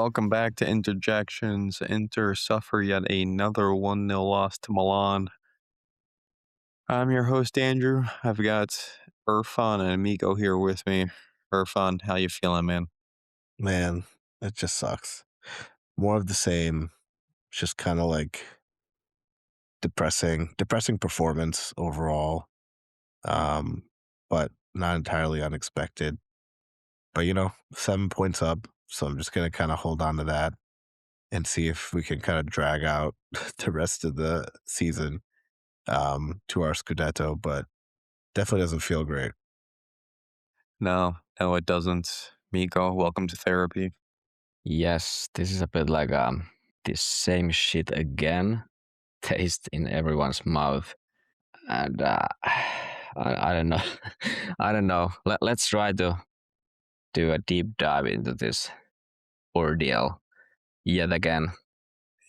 Welcome back to Interjections. Inter suffer yet another 1-0 loss to Milan. I'm your host, Andrew. I've got Irfan and Mikko here with me. Irfan, how you feeling, man? Man, it just sucks. More of the same. It's just kind of like depressing performance overall. Um, but not entirely unexpected. But 7 points up. So I'm just gonna kind of hold on to that and see if we can kind of drag out the rest of the season to our Scudetto. But definitely doesn't feel great. No, it doesn't. Mikko, welcome to therapy. Yes, this is a bit like this same shit again, taste in everyone's mouth, and I don't know, I don't know. Let's try to do a deep dive into this ordeal yet again.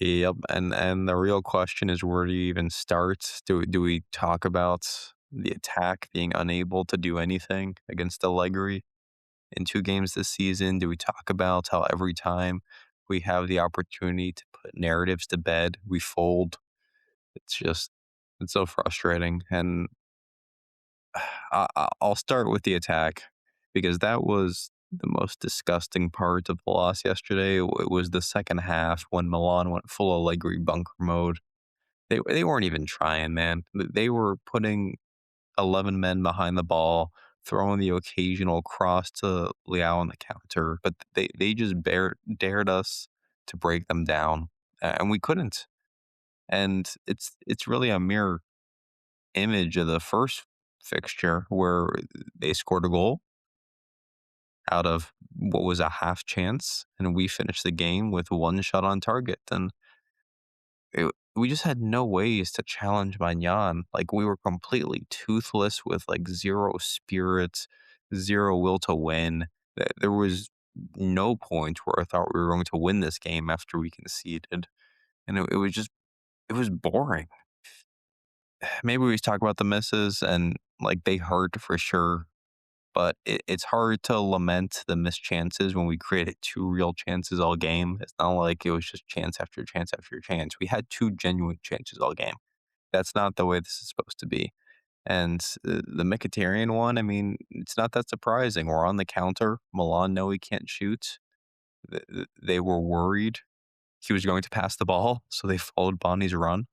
Yep, and the real question is, where do you even start? Do we talk about the attack being unable to do anything against Allegri in 2 games this season? Do we talk about how every time we have the opportunity to put narratives to bed, we fold? It's just, it's so frustrating. And I'll start with the attack because that was the most disgusting part of the loss yesterday. It was the second half when Milan went full Allegri bunker mode. They weren't even trying, man. They were putting 11 men behind the ball, throwing the occasional cross to Leao on the counter, but they just dared us to break them down, and we couldn't. And it's really a mirror image of the first fixture where they scored a goal out of what was a half chance, and we finished the game with one shot on target. And we just had no ways to challenge Magnan. Like, we were completely toothless with like zero spirit, zero will to win. There was no point where I thought we were going to win this game after we conceded, and it was just, it was boring. Maybe we talk about the misses, and like, they hurt for sure, but it's hard to lament the missed chances when we created two real chances all game. It's not like it was just chance after chance after chance. We had two genuine chances all game. That's not the way this is supposed to be. And the Mkhitaryan one, I mean, it's not that surprising. We're on the counter. Milan know he can't shoot. They were worried he was going to pass the ball, so they followed Bonnie's run.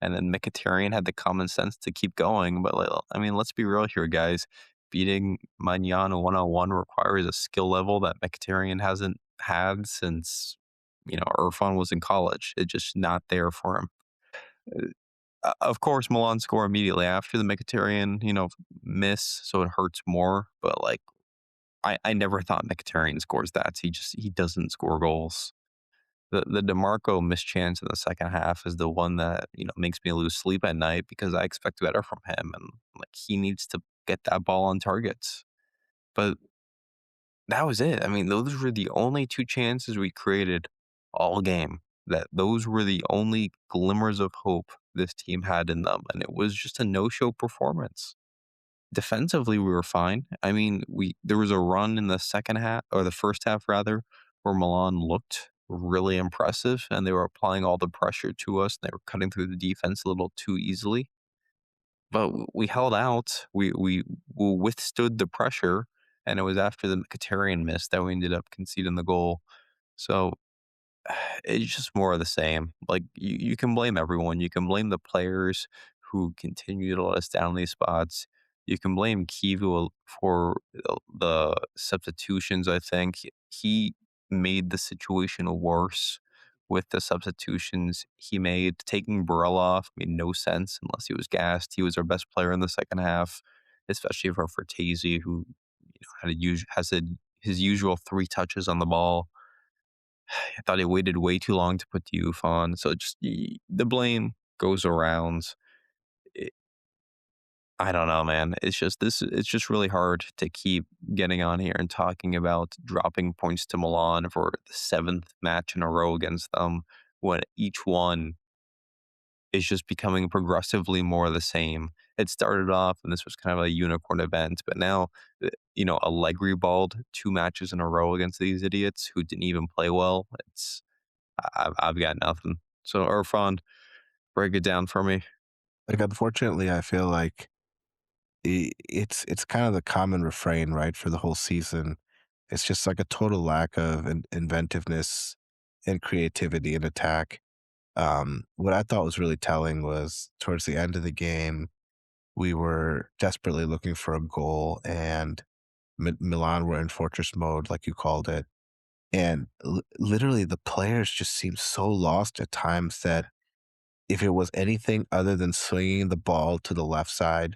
And then Mkhitaryan had the common sense to keep going. But like, I mean, let's be real here, guys. Beating Magnan 1-on-1 requires a skill level that Mkhitaryan hasn't had since, Irfan was in college. It's just not there for him. Of course, Milan score immediately after the Mkhitaryan, miss, so it hurts more. But like, I never thought Mkhitaryan scores that. He doesn't score goals. The DeMarco mischance in the second half is the one that, makes me lose sleep at night because I expect better from him, and like, he needs to get that ball on targets. But that was it. I mean, those were the only two chances we created all game. Those were the only glimmers of hope this team had in them, and it was just a no-show performance. Defensively, we were fine. I mean, we there was a run in the second half, or the first half rather, where Milan looked really impressive and they were applying all the pressure to us. They were cutting through the defense a little too easily. But we held out. We withstood the pressure, and it was after the Mkhitaryan miss that we ended up conceding the goal. So it's just more of the same. Like, you can blame everyone. You can blame the players who continue to let us down these spots. You can blame Kivu for the substitutions. I think he made the situation worse with the substitutions he made. Taking Burrell off made no sense unless he was gassed. He was our best player in the second half, especially for Fertesi, who his usual 3 touches on the ball. I thought he waited way too long to put the youth on. So just the blame goes around. It, I don't know, man. It's just this. It's just really hard to keep getting on here and talking about dropping points to Milan for the seventh match in a row against them when each one is just becoming progressively more of the same. It started off, and this was kind of a unicorn event, but now, Allegri balled 2 matches in a row against these idiots who didn't even play well. I've got nothing. So, Irfan, break it down for me. Like, unfortunately, I feel like it's kind of the common refrain, right, for the whole season. It's just like a total lack of inventiveness and creativity in attack. What I thought was really telling was towards the end of the game, we were desperately looking for a goal, and Milan were in fortress mode, like you called it. And literally, the players just seemed so lost at times that if it was anything other than swinging the ball to the left side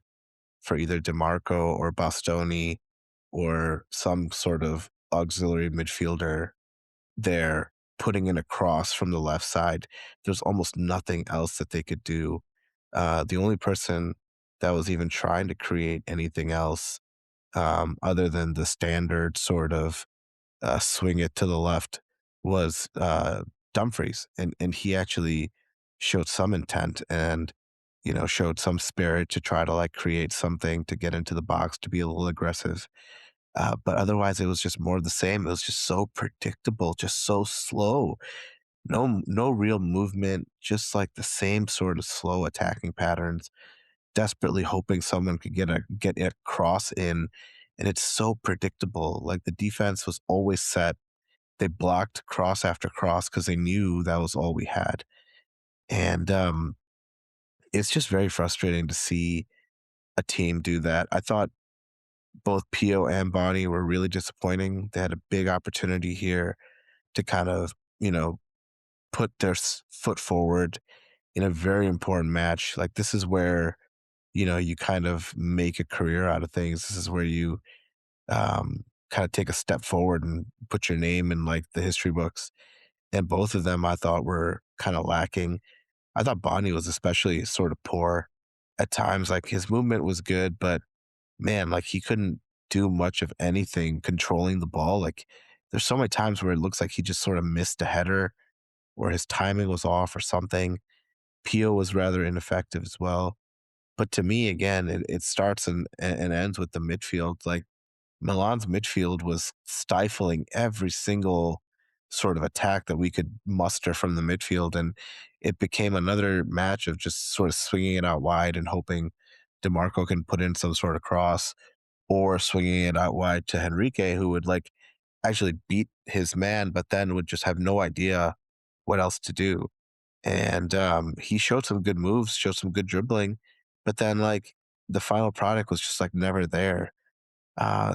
for either DeMarco or Bastoni or some sort of auxiliary midfielder there putting in a cross from the left side, there's almost nothing else that they could do. The only person that was even trying to create anything else other than the standard sort of swing it to the left was Dumfries, and he actually showed some intent and showed some spirit to try to like create something to get into the box to be a little aggressive. But otherwise, it was just more of the same. It was just so predictable, just so slow. No real movement, just like the same sort of slow attacking patterns. Desperately hoping someone could get a cross in, and it's so predictable. Like the defense was always set. They blocked cross after cross because they knew that was all we had, and it's just very frustrating to see a team do that. I thought both Pio and Bonnie were really disappointing. They had a big opportunity here to kind of, put their foot forward in a very important match. Like this is where, you kind of make a career out of things. This is where you kind of take a step forward and put your name in like the history books. And both of them I thought were kind of lacking. I thought Bonnie was especially sort of poor at times. Like his movement was good, but man, like he couldn't do much of anything controlling the ball. Like there's so many times where it looks like he just sort of missed a header or his timing was off or something. Pio was rather ineffective as well. But to me, again, it starts and ends with the midfield. Like Milan's midfield was stifling every single sort of attack that we could muster from the midfield. And it became another match of just sort of swinging it out wide and hoping DeMarco can put in some sort of cross or swinging it out wide to Henrique, who would like actually beat his man, but then would just have no idea what else to do. And he showed some good moves, showed some good dribbling, but then like the final product was just like never there.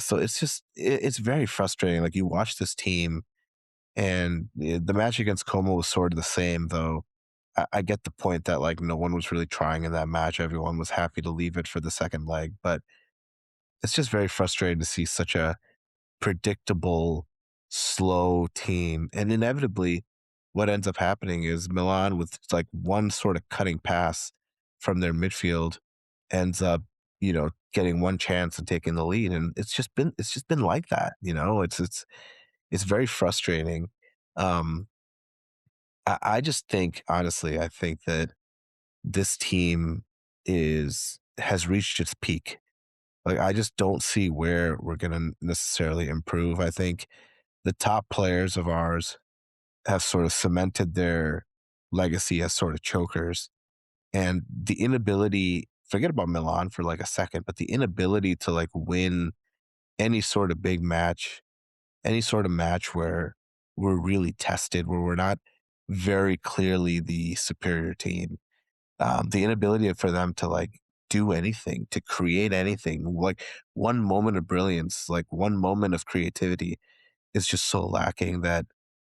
So it's just it's very frustrating. Like you watch this team, and the match against Como was sort of the same, though. I get the point that like no one was really trying in that match. Everyone was happy to leave it for the second leg, but it's just very frustrating to see such a predictable, slow team. And inevitably, what ends up happening is Milan, with like one sort of cutting pass from their midfield, ends up, getting one chance and taking the lead. And it's just been like that. It's very frustrating. Um, I just think, honestly, I think that this team has reached its peak. Like I just don't see where we're gonna necessarily improve. I think the top players of ours have sort of cemented their legacy as sort of chokers. And the inability, forget about Milan for like a second, but the inability to like win any sort of big match, any sort of match where we're really tested, where we're not very clearly the superior team. The inability for them to like do anything, to create anything, like one moment of brilliance, like one moment of creativity is just so lacking that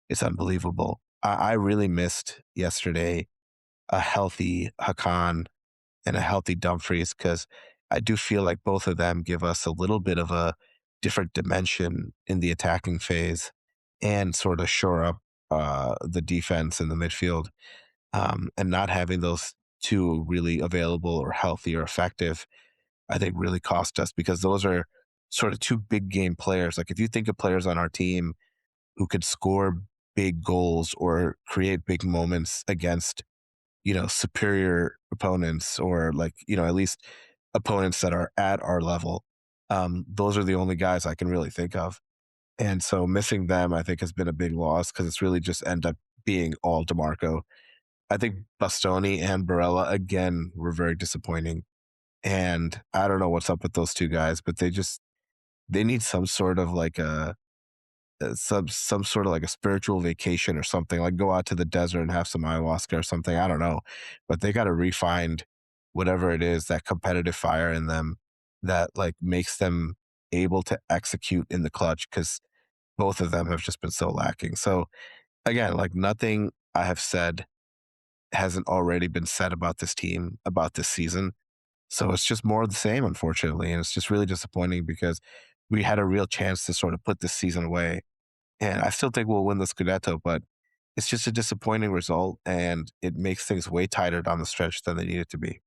it's unbelievable. I really missed yesterday a healthy Hakan and a healthy Dumfries because I do feel like both of them give us a little bit of a different dimension in the attacking phase and sort of shore up the defense in the midfield. And not having those two really available or healthy or effective, I think really cost us because those are sort of two big game players. Like if you think of players on our team who could score big goals or create big moments against superior opponents, or like, at least opponents that are at our level. Those are the only guys I can really think of. And so missing them, I think, has been a big loss because it's really just end up being all DeMarco. I think Bastoni and Barella, again, were very disappointing. And I don't know what's up with those two guys, but they need some sort of like some sort of like a spiritual vacation or something, like go out to the desert and have some ayahuasca or something. I don't know, but they got to refine whatever it is, that competitive fire in them that like makes them able to execute in the clutch, because both of them have just been so lacking. So again, like nothing I have said hasn't already been said about this team, about this season. So it's just more of the same, unfortunately. And it's just really disappointing because we had a real chance to sort of put this season away. And I still think we'll win the Scudetto, but it's just a disappointing result, and it makes things way tighter down the stretch than they need it to be.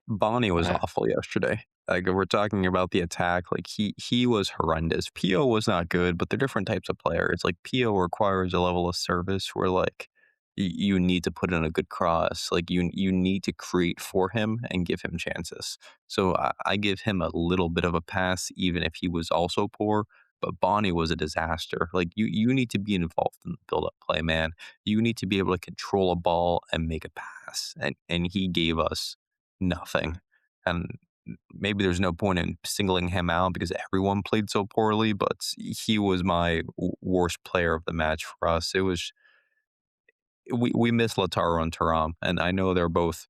Bonnie was Uh, awful yesterday. Like, if we're talking about the attack, like, he was horrendous. Pio was not good, but they're different types of players. Like, Pio requires a level of service where, like, you need to put in a good cross. Like, you need to create for him and give him chances. So I give him a little bit of a pass, even if he was also poor. But Bonnie was a disaster. Like, you need to be involved in the build-up play, man. You need to be able to control a ball and make a pass. And he gave us nothing. And maybe there's no point in singling him out because everyone played so poorly, but he was my worst player of the match for us. It was we miss Lautaro and Thuram, and I know they're both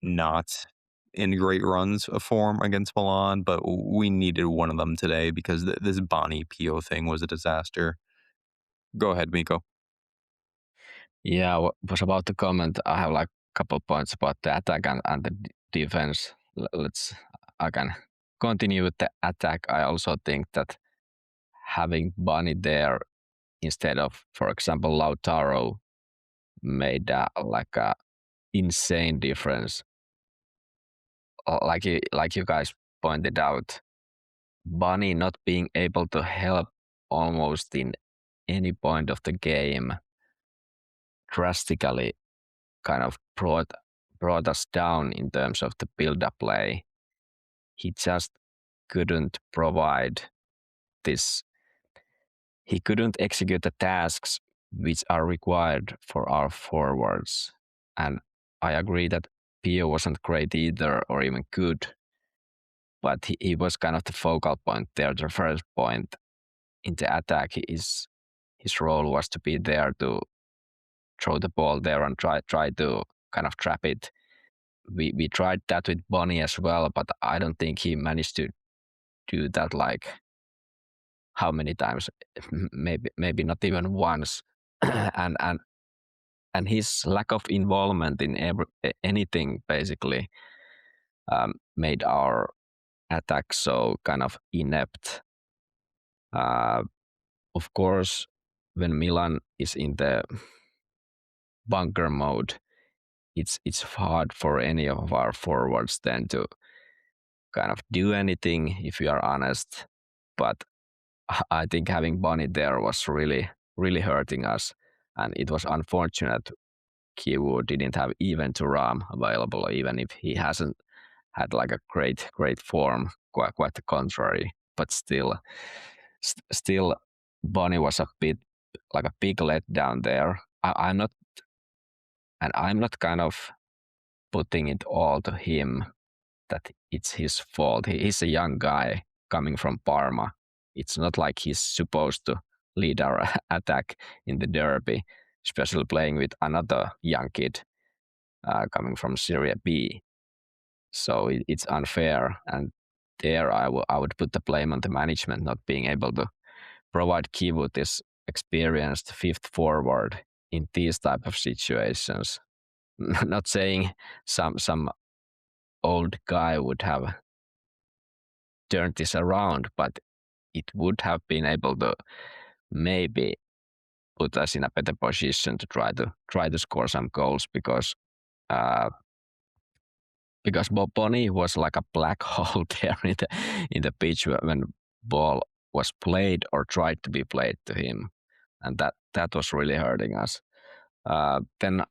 not in great runs of form against Milan, but we needed one of them today because this Bonnie Pio thing was a disaster. Go ahead, Miko. yeah, was about to comment. I have like a couple points about the attack and the defense. Let's I can continue with the attack. I also think that having Bunny there instead of, for example, Lautaro made like a insane difference. Like you guys pointed out, Bunny not being able to help almost in any point of the game drastically kind of brought us down in terms of the build-up play. He just couldn't provide this. He couldn't execute the tasks which are required for our forwards. And I agree that Pio wasn't great either or even good, but he was kind of the focal point there, the first point in the attack. His role was to be there to throw the ball there and try to kind of trap it. We tried that with Bonnie as well, but I don't think he managed to do that like how many times? Maybe not even once. and and and his lack of involvement in anything basically made our attack so kind of inept. Uh, of course, when Milan is in the bunker mode, it's hard for any of our forwards then to kind of do anything, if we are honest. But I think having Bonnie there was really hurting us, and it was unfortunate Kiwu didn't have even Turam available, even if he hasn't had like a great form. Quite the contrary, but still, Bonnie was a bit like a big letdown there. I'm not kind of putting it all to him that it's his fault. He's a young guy coming from Parma. It's not like he's supposed to lead our attack in the derby, especially playing with another young kid coming from Serie B. So it's unfair. And there I would put the blame on the management not being able to provide Kivu this experienced fifth forward in these type of situations. Not saying some old guy would have turned this around, but it would have been able to maybe put us in a better position to try to score some goals uh, because Bonnie was like a black hole there in the pitch when ball was played or tried to be played to him, and that was really hurting us. Then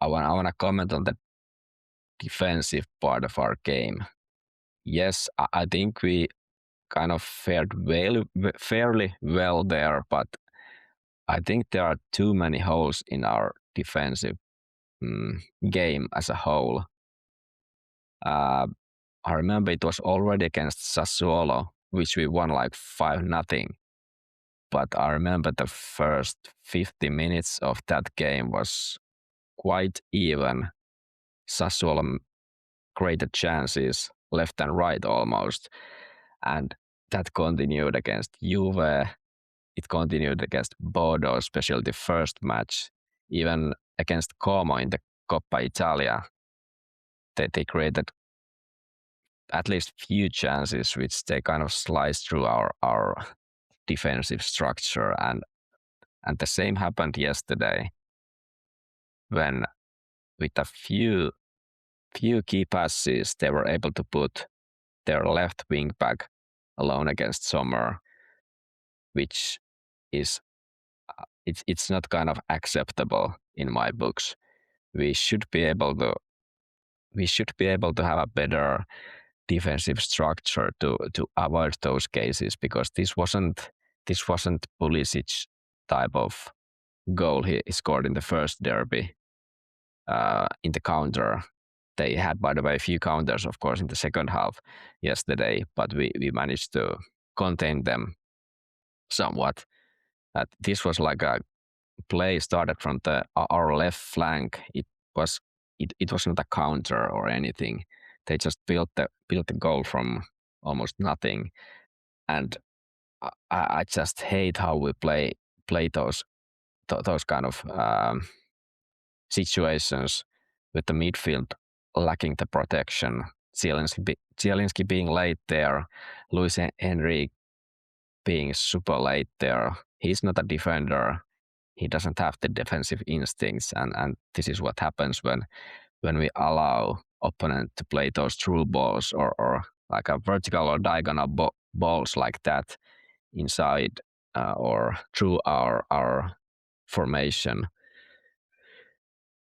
I wanna comment on the defensive part of our game. Yes, I think we kind of fared fairly well there, but I think there are too many holes in our defensive mm, game as a whole. Uh, I remember it was already against Sassuolo, which we won like 5-0. But I remember the first 50 minutes of that game was quite even. Sassuolo created chances left and right almost. And that continued against Juve. It continued against Bodo, especially the first match. Even against Como in the Coppa Italia, they created at least few chances which they kind of sliced through our defensive structure. And the same happened yesterday when with a few key passes they were able to put their left wing back alone against Sommer, which is it's not kind of acceptable in my books. We should be able to have a better defensive structure to avoid those cases, because this wasn't Pulisic type of goal he scored in the first derby in the counter. They had, by the way, a few counters, of course, in the second half yesterday, but we managed to contain them somewhat. This was like a play started from our left flank. It was not a counter or anything. They just built the goal from almost nothing, and I just hate how we play those kind of situations with the midfield lacking the protection. Zielinski being late there, Luis Henry being super late there. He's not a defender. He doesn't have the defensive instincts, and this is what happens when we allow opponent to play those through balls or like a vertical or diagonal balls like that inside or through our formation.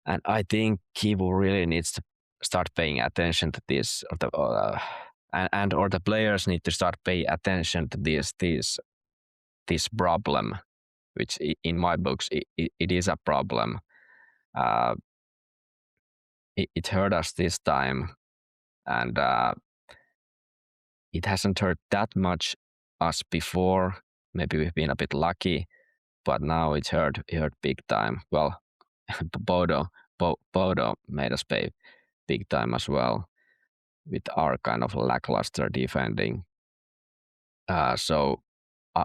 And I think Kivu really needs to start paying attention to this, or the players need to start paying attention to this problem, which in my books it is a problem. Uh, it hurt us this time, and it hasn't hurt that much us before. Maybe we've been a bit lucky, but now it hurt big time. Well, Bodo made us pay big time as well with our kind of lackluster defending. So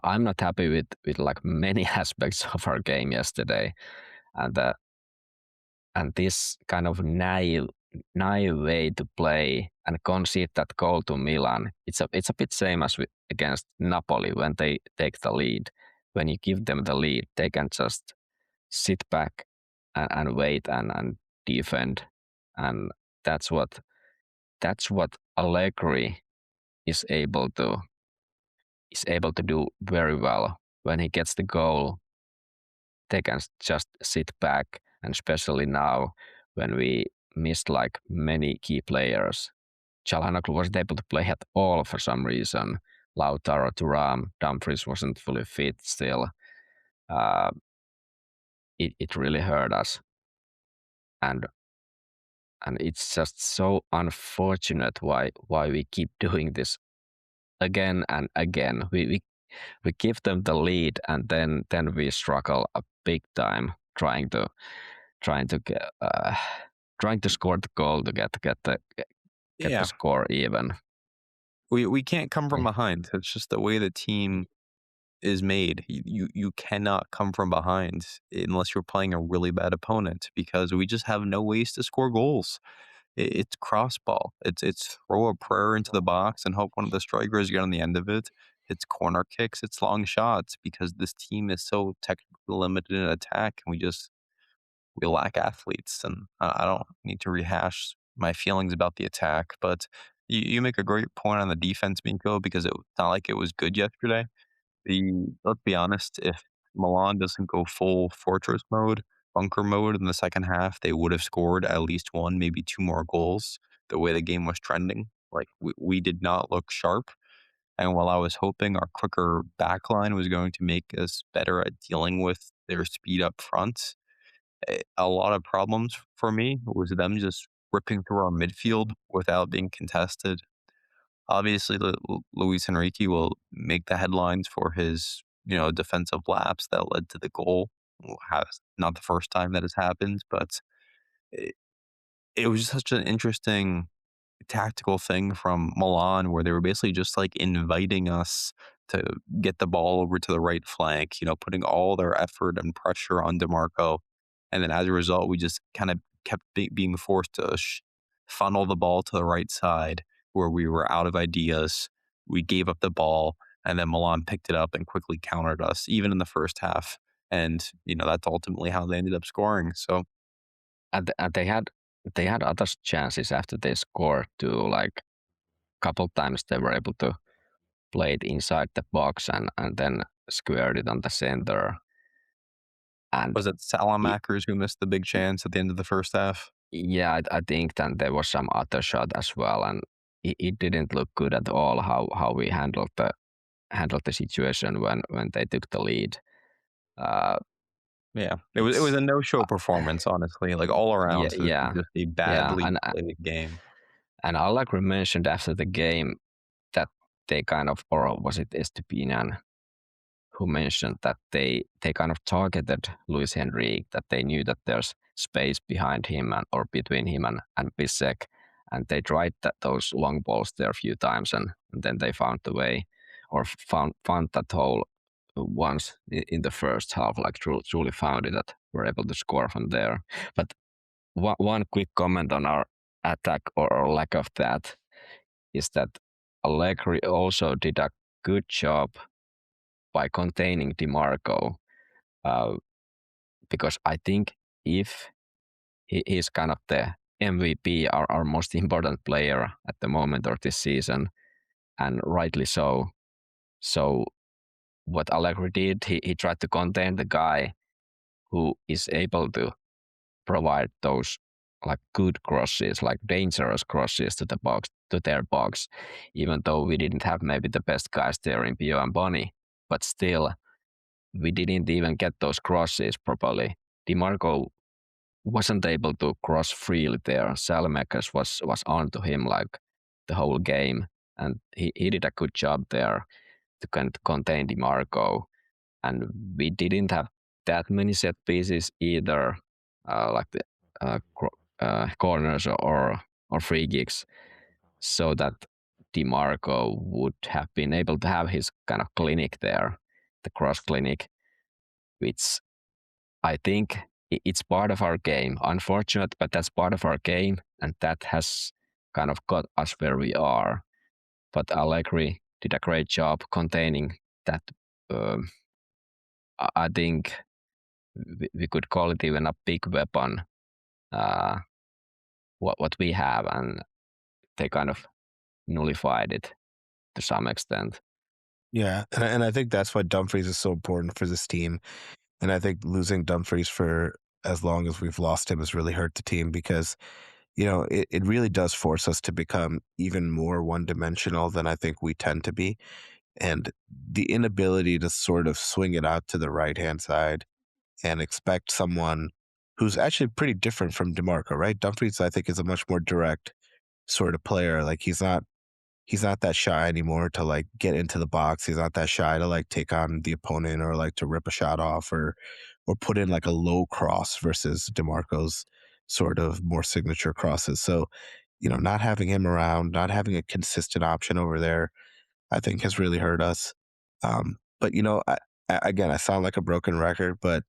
I'm not happy with like many aspects of our game yesterday, and this kind of naive way to play and concede that goal to Milan. It's a bit same as against Napoli when they take the lead. When you give them the lead, they can just sit back and wait and defend, and that's what Allegri is able to do very well. When he gets the goal, they can just sit back, and especially now when we missed like many key players. Çalhanoğlu wasn't able to play at all for some reason. Lautaro, Thuram, Dumfries wasn't fully fit still. It really hurt us, and it's just so unfortunate why we keep doing this again and again. We give them the lead, and then we struggle a big time trying to get trying to score the goal to get the Yeah, score even. we can't come from behind. It's just the way the team is made. You cannot come from behind unless you're playing a really bad opponent, because we just have no ways to score goals. It's crossball. It's throw a prayer into the box and hope one of the strikers get on the end of it. It's corner kicks. It's long shots, because this team is so technically limited in attack, and we lack athletes. And I don't need to rehash my feelings about the attack, but you make a great point on the defense, Minko, because it's not like it was good yesterday. Let's be honest, if Milan doesn't go full fortress mode, bunker mode in the second half, they would have scored at least one, maybe two more goals the way the game was trending. Like, we did not look sharp. And while I was hoping our quicker backline was going to make us better at dealing with their speed up front, a lot of problems for me was them just ripping through our midfield without being contested. Obviously, Luis Enrique will make the headlines for his, defensive lapse that led to the goal. Has not the first time that has happened, but it, it was just such an interesting tactical thing from Milan where they were basically just like inviting us to get the ball over to the right flank, putting all their effort and pressure on DeMarco. And then as a result, we just kind of kept being forced to funnel the ball to the right side where we were out of ideas. We gave up the ball, and then Milan picked it up and quickly countered us, even in the first half. And, that's ultimately how they ended up scoring. So, And they had other chances after they scored too. Like couple times they were able to play it inside the box and then squared it on the center. And was it it, Salamakers who missed the big chance at the end of the first half? yeah, I think that there was some other shot as well, and it didn't look good at all how we handled the situation when they took the lead. Uh, Yeah, it was it's a no-show uh, performance, honestly, like, all yeah, around, it was yeah, just a yeah, badly played game. and Allegri mentioned after the game that they kind of, or was it Estepinian who mentioned that they kind of targeted Luis Henrique, that they knew that there's space behind him or between him and Bissek, and they tried those long balls there a few times, and then they found the way, or found that hole once in the first half, like truly found it, that we're able to score from there. But one quick comment on our attack or lack of that is that Allegri also did a good job by containing DeMarco, uh, because I think if he's kind of the MVP, our most important player at the moment or this season, and rightly so. So what Allegri did, he tried to contain the guy who is able to provide those like good crosses, like dangerous crosses to the box, to their box, even though we didn't have maybe the best guys there in Pio and Bonnie, but still we didn't even get those crosses properly. DeMarco wasn't able to cross freely there. Salmakers was on to him like the whole game, and he did a good job there to contain DeMarco. And we didn't have that many set pieces either, like the corners or free kicks, so that DeMarco would have been able to have his kind of clinic there, the cross clinic, which I think it's part of our game. Unfortunate, but that's part of our game, and that has kind of got us where we are. But Allegri did a great job containing that. Um, I think we could call it even a big weapon. Uh, what we have, and they kind of nullified it to some extent. Yeah, and I think that's why Dumfries is so important for this team. And I think losing Dumfries for as long as we've lost him has really hurt the team because, it really does force us to become even more one-dimensional than I think we tend to be. And the inability to sort of swing it out to the right-hand side and expect someone who's actually pretty different from DeMarco, right? Dumfries, I think, is a much more direct sort of player. Like he's not that shy anymore to like get into the box. He's not that shy to like take on the opponent or like to rip a shot off or put in like a low cross versus DeMarco's sort of more signature crosses. So, not having him around, not having a consistent option over there, I think has really hurt us. But again, I sound like a broken record, but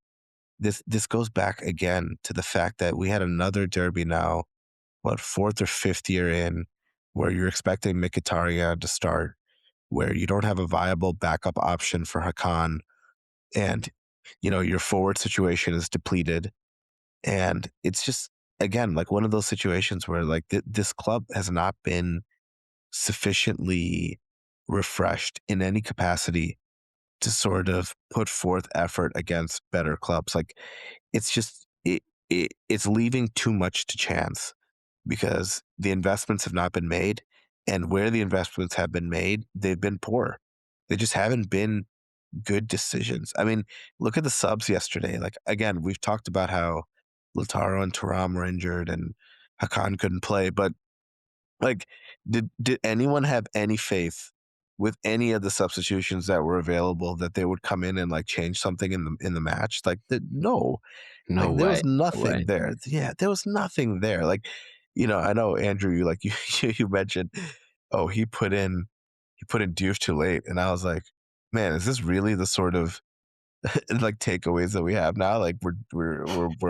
this goes back again to the fact that we had another derby now, what, fourth or fifth year in, where you're expecting Mkhitaryan to start, where you don't have a viable backup option for Hakan, and your forward situation is depleted, and it's just again like one of those situations where like this club has not been sufficiently refreshed in any capacity to sort of put forth effort against better clubs. Like it's just it's leaving too much to chance because the investments have not been made, and where the investments have been made, they've been poor. They just haven't been good decisions. I mean, look at the subs yesterday. Like again, we've talked about how Lautaro and Thuram were injured and Hakan couldn't play, but like, did anyone have any faith with any of the substitutions that were available that they would come in and like change something in the match? Like, no, No like there way. was No nothing way. there. Yeah, there was nothing there. Like, I know Andrew, you like you mentioned, oh, he put in Diouf too late, and I was like, man, is this really the sort of like takeaways that we have now? Like we're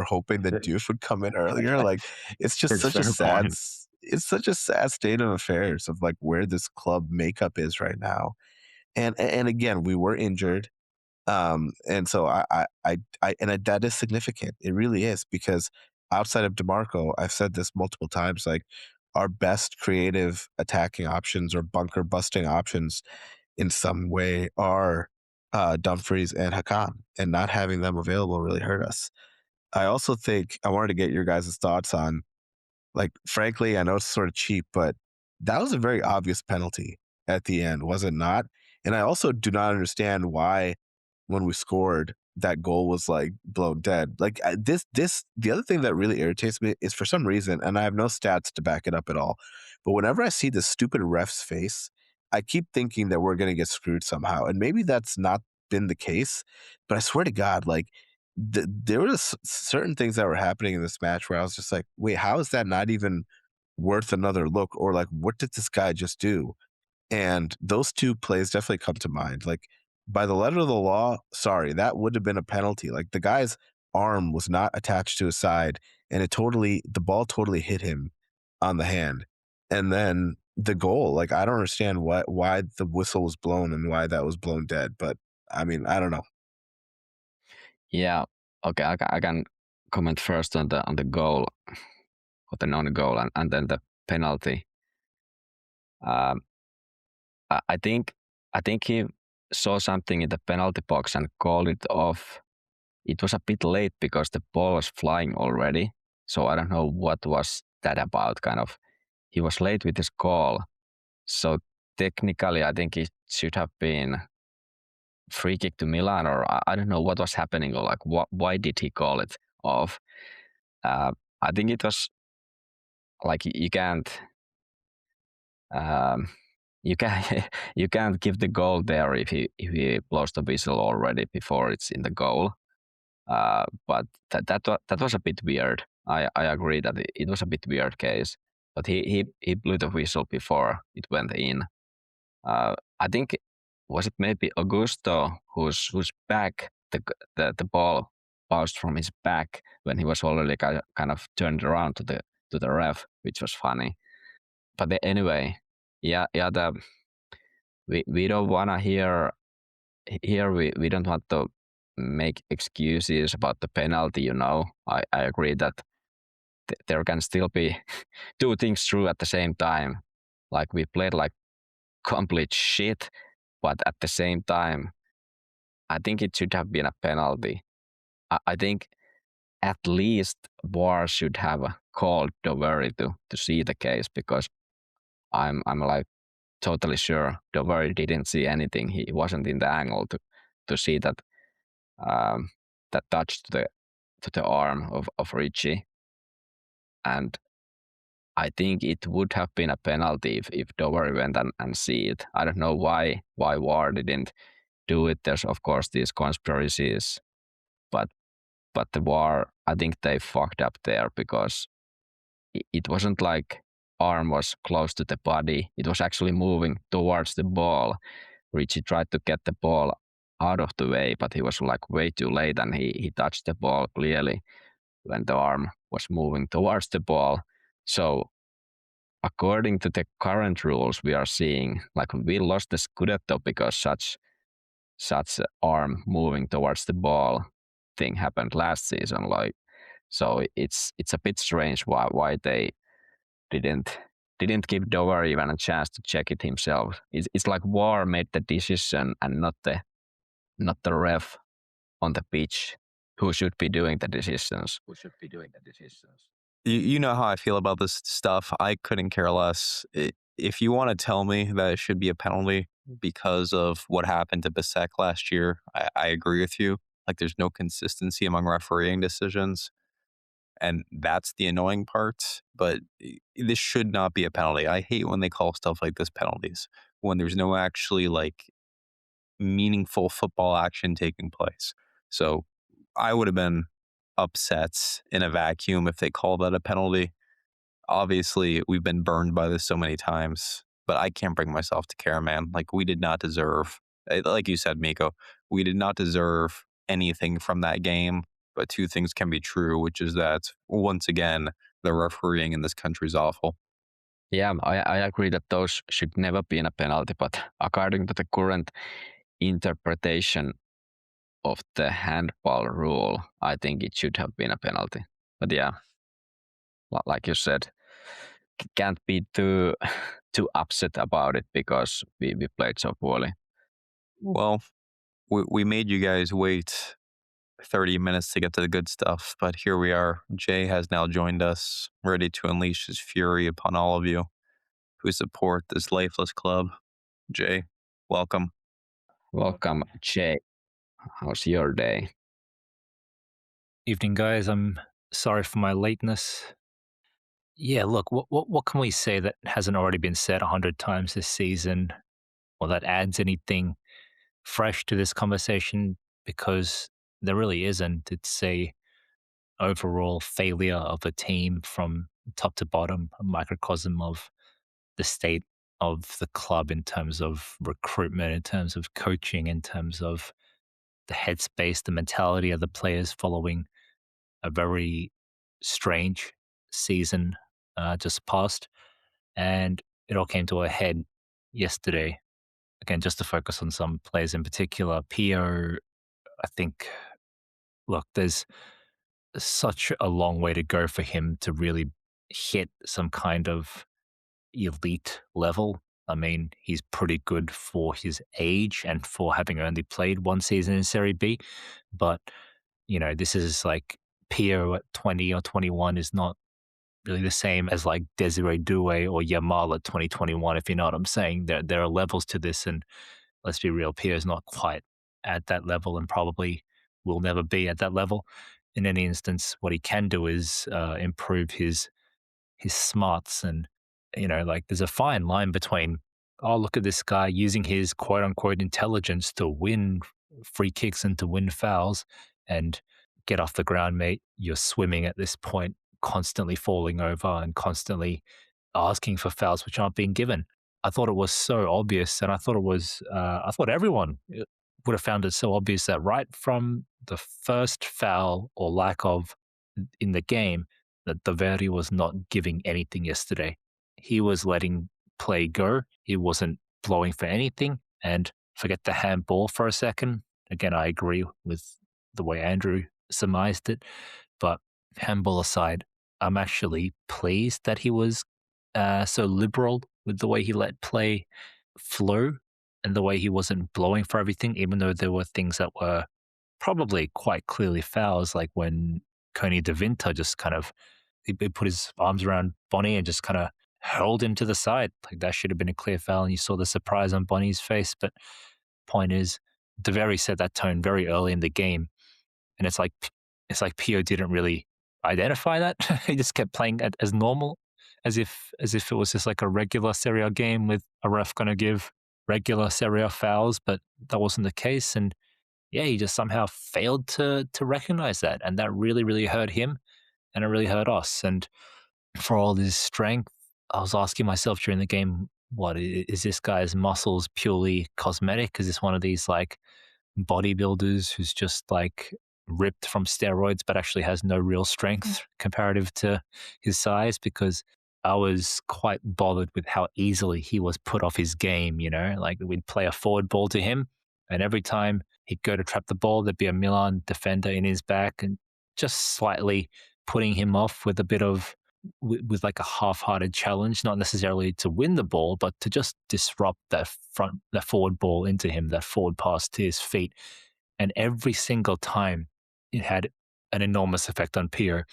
hoping that Diouf would come in earlier. Like it's just It's such a fair point. it's such a sad state of affairs of like where this club makeup is right now. And again, we were injured. And so that is significant. It really is because outside of DeMarco, I've said this multiple times, like our best creative attacking options or bunker busting options in some way are Dumfries and Hakan, and not having them available really hurt us. I also think I wanted to get your guys' thoughts on, like, frankly, I know it's sort of cheap, but that was a very obvious penalty at the end, was it not? And I also do not understand why, when we scored, that goal was like blown dead. Like the other thing that really irritates me is for some reason, and I have no stats to back it up at all, but whenever I see this stupid ref's face, I keep thinking that we're gonna get screwed somehow, and maybe that's not been the case. But I swear to God, like there were certain things that were happening in this match where I was just like, wait, how is that not even worth another look? Or like, what did this guy just do? And those two plays definitely come to mind. Like, by the letter of the law, sorry, that would have been a penalty. Like the guy's arm was not attached to his side, and the ball totally hit him on the hand. And then the goal, like I don't understand why the whistle was blown and why that was blown dead. But I mean, I don't know. Yeah. Okay. I can comment first on the goal or the non-goal, and then the penalty. Um, I think he saw something in the penalty box and called it off. It was a bit late because the ball was flying already. So I don't know what was that about. Kind of, he was late with his call. So technically, I think it should have been free kick to Milan, or I don't know what was happening, or like why did he call it off? I think it was like you can't um, you can you can't give the goal there if he blows the whistle already before it's in the goal. But that was a bit weird. I agree that it was a bit weird case, but he blew the whistle before it went in. I think was it maybe Augusto whose back the ball bounced from his back when he was already kind of turned around to the ref, which was funny. But anyway, yeah, we don't wanna hear here we don't want to make excuses about the penalty. I agree that there can still be two things true at the same time. Like we played like complete shit, but at the same time, I think it should have been a penalty. I think at least VAR should have called Doveri to see the case, because I'm like totally sure Doveri didn't see anything. He wasn't in the angle to see that that touch to the arm of Richie. And I think it would have been a penalty if Doveri went and see it. I don't know why VAR didn't do it. There's of course these conspiracies, but the VAR, I think they fucked up there, because it wasn't like arm was close to the body. It was actually moving towards the ball. Richie tried to get the ball out of the way, but he was like way too late, and he touched the ball clearly when the arm was moving towards the ball. So according to the current rules we are seeing, like we lost the Scudetto because such arm moving towards the ball thing happened last season. Like, so it's a bit strange why they didn't give Dover even a chance to check it himself. It's like VAR made the decision and not the ref on the pitch. who should be doing the decisions. You know how I feel about this stuff. I couldn't care less. If you want to tell me that it should be a penalty because of what happened to Bissek last year, I agree with you. Like, there's no consistency among refereeing decisions, and that's the annoying part. But this should not be a penalty. I hate when they call stuff like this penalties when there's no actually like meaningful football action taking place. So I would have been upset in a vacuum if they called that a penalty. Obviously, we've been burned by this so many times, but I can't bring myself to care, man. Like, we did not deserve, like you said, Mikko, we did not deserve anything from that game. But two things can be true, which is that, once again, the refereeing in this country is awful. Yeah, I agree that those should never be in a penalty, but according to the current interpretation of the handball rule, I think it should have been a penalty. But yeah, like you said, can't be too too upset about it because we played so poorly. Well, we made you guys wait 30 minutes to get to the good stuff, but here we are. Jay has now joined us, ready to unleash his fury upon all of you who support this lifeless club. Jay, welcome. Welcome, Jay. How's your day? Evening, guys. I'm sorry for my lateness. Yeah, look, what can we say that hasn't already been said 100 times this season, or that adds anything fresh to this conversation? Because there really isn't. It's a overall failure of a team from top to bottom, a microcosm of the state of the club in terms of recruitment, in terms of coaching, in terms of the headspace, the mentality of the players following a very strange season just passed, and it all came to a head yesterday. Again, just to focus on some players in particular, Pio, I think, look, there's such a long way to go for him to really hit some kind of elite level. I mean, he's pretty good for his age and for having only played one season in Serie B, but this is like Pio at 20 or 21 is not really the same as like Desiree Doué or Yamal at 2021, if you know what I'm saying. There are levels to this, and let's be real, Pio is not quite at that level and probably will never be at that level. In any instance, what he can do is improve his smarts, and like there's a fine line between, oh, look at this guy using his quote unquote intelligence to win free kicks and to win fouls, and get off the ground, mate. You're swimming at this point, constantly falling over and constantly asking for fouls which aren't being given. I thought it was so obvious, and I thought everyone would have found it so obvious that right from the first foul or lack of in the game, that Daveri was not giving anything yesterday. He was letting play go. He wasn't blowing for anything. And forget the handball for a second. Again, I agree with the way Andrew surmised it. But handball aside, I'm actually pleased that he was so liberal with the way he let play flow and the way he wasn't blowing for everything, even though there were things that were probably quite clearly fouls, like when Coney De Vinter just kind of he put his arms around Bonnie and just kind of hurled him to the side. Like that should have been a clear foul, and you saw the surprise on Bonnie's face. But point is, DeVere set that tone very early in the game, and it's like Pio didn't really identify that. He just kept playing as normal, as if it was just like a regular Serie A game with a ref going to give regular Serie A fouls, but that wasn't the case. And yeah, he just somehow failed to recognize that, and that really, really hurt him, and it really hurt us. And for all his strength, I was asking myself during the game, what is this guy's muscles purely cosmetic? Is this one of these like bodybuilders who's just like ripped from steroids but actually has no real strength comparative to his size? Because I was quite bothered with how easily he was put off his game, like we'd play a forward ball to him, and every time he'd go to trap the ball, there'd be a Milan defender in his back and just slightly putting him off with a bit of with like a half-hearted challenge, not necessarily to win the ball, but to just disrupt that forward ball into him, that forward pass to his feet. And every single time it had an enormous effect on Pierre.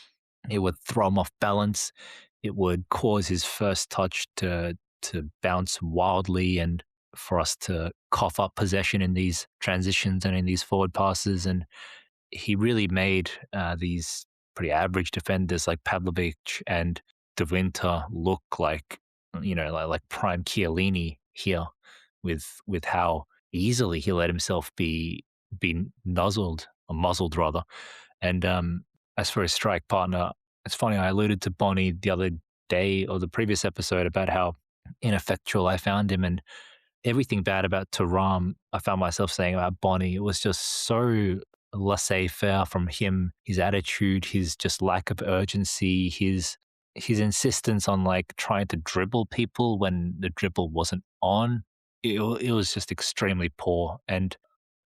It would throw him off balance. It would cause his first touch to bounce wildly and for us to cough up possession in these transitions and in these forward passes. And he really made these pretty average defenders like Pavlovic and De Winter look like, like prime Chiellini here with how easily he let himself be nuzzled or muzzled rather. And as for his strike partner, it's funny, I alluded to Bonnie the other day or the previous episode about how ineffectual I found him, and everything bad about Thuram, I found myself saying about Bonnie. It was just so laissez-faire from him, his attitude, his just lack of urgency, his insistence on like trying to dribble people when the dribble wasn't on. It was just extremely poor. And